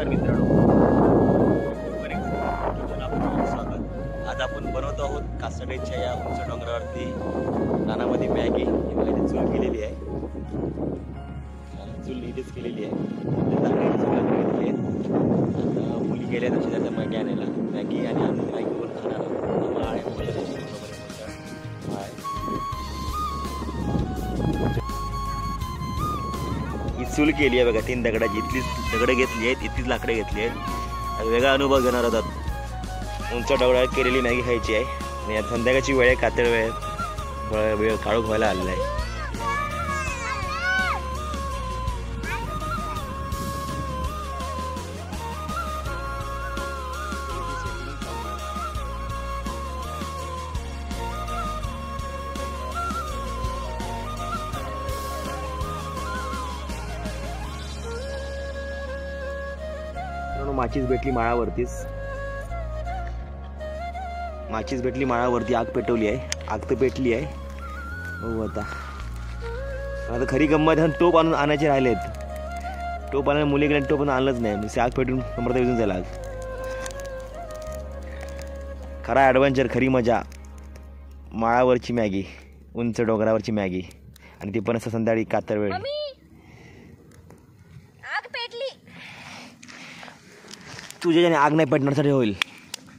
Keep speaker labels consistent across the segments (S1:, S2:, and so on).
S1: नमस्कार मित्रांनो, स्वागत। आज आपण बनवतो आहोत कासड्याच्या या उंच डोंगरावरती रानामध्ये मॅगी। ही चूल केलेली आहे, चूल नीटच केलेली आहे। आता मुली गेल्या तशी त्याच्या मॅगी आणायला, मॅगी आणि आम्ही मॅगी करून खाणार आहोत। ही चूल केली आहे बघा, 3 दगडाची। इथलीच दगडं घेतली आहेत, इथलीच लाकडे घेतली आहेत। वेगळा अनुभव घेणार आहोत। उंच डोंगरावर केलेली मॅगी खायची आहे आणि आता संध्याकाळची वेळ आहे, कातळ वेळ काळोख व्हायला आलेला आहे। माचीस भेटली माळावरतीच, माचीस भेटली माळावरती। आग पेटवली आहे, आग तर पेटली आहे। हो आता खरी गंमत आहे, टोप आणायचे राहिलेत। टोप आणायला मुलीकडे टोप आणलंच नाही, म्हणजे आग पेटून समोर विजून जायला। खरा ॲडव्हेंचर, खरी मजा, माळावरची मॅगी, उंच डोंगरावरची मॅगी, आणि ती पण असं संध्याकाळी कातळ वेळ। तुझ्या ज्याने आग नाही पेटण्यासाठी होईल।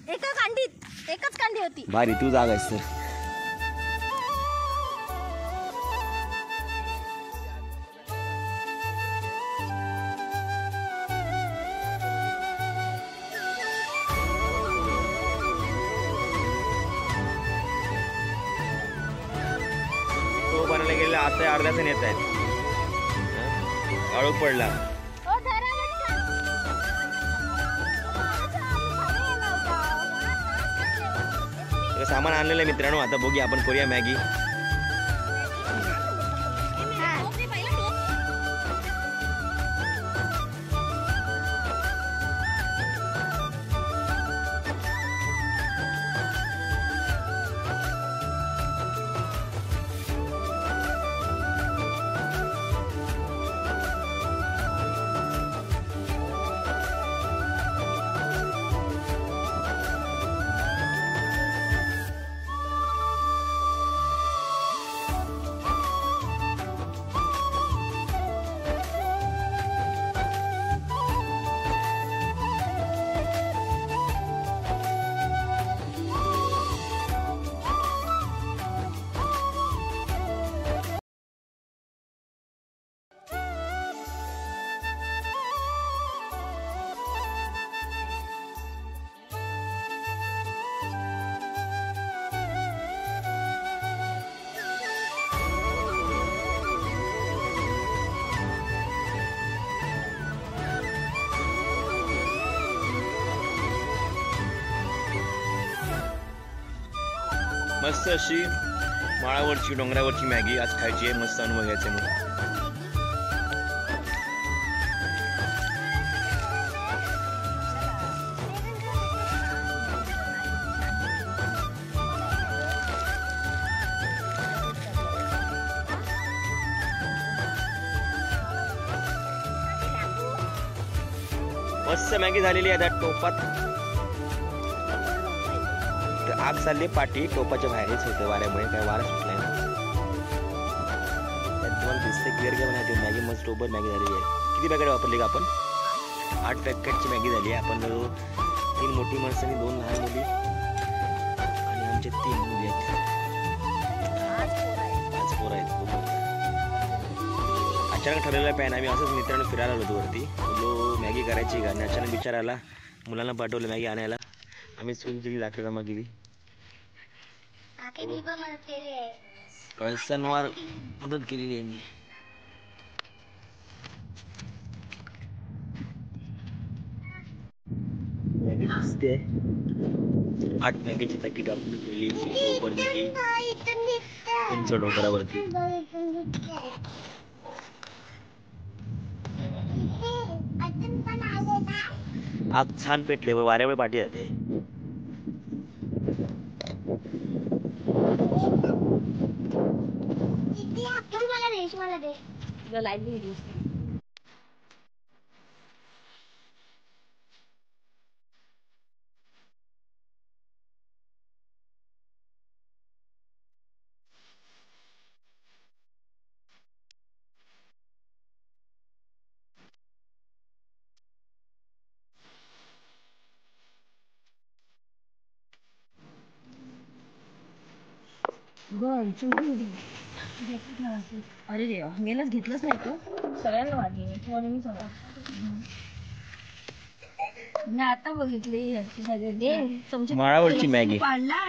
S2: एकच कांडी होती
S1: भारी, तू जाग आहेस तर। तो बनायला गेलेला आता अर्ध्या तास येत आहेत, काळोख पडला। सामान आणलेलं आहे मित्रांनो, आता बघूया आपण करूया मॅगी। मस्त अशी माळावरची डोंगरावरची मॅगी आज खायची आहे, मस्त अनुभव घ्यायचा म्हणून। मस्त मॅगी झालेली आहे। आता टोपात आग चालली, पाठी टोपाच्या बाहेरच होते वाऱ्यामुळे, काय वारा सुटलाय ना। तुम्हाला दिसते क्लिअर काय बनायचे मॅगी, मस्त टोपर मॅगी झालेली आहे। किती पॅकेट वापरली का आपण? 8 पॅकेटची मॅगी झाली आहे। आपण 3 मोठी माणसं आणि 2 लहान मुली आणि आमचे 3 मुली आहेत, 5 पोरं आहेत। अचानक ठरलेला प्लॅन, आम्ही असंच मित्रांनो फिरायला आलो वरती, बोललो मॅगी करायची का, आणि अचानक विचार आला, मुलांना पाठवलं मॅगी आणायला। आम्ही चूल लाकडी जमा केली, कळसनवार मदत केलेली आहे मी। दिसते 8 मॅगीची पॅकेट आपण केली उंच डोंगरावरती। आग छान पेटले, वाऱ्यामुळे पाठी जाते।
S2: मला दे, लाईट अरे देवा गेलाच घेतलंच नाही तू सगळ्यांना वाटली म्हणून मी सगळं मी आता बघितली
S1: माळावरची मॅगी
S2: पाडला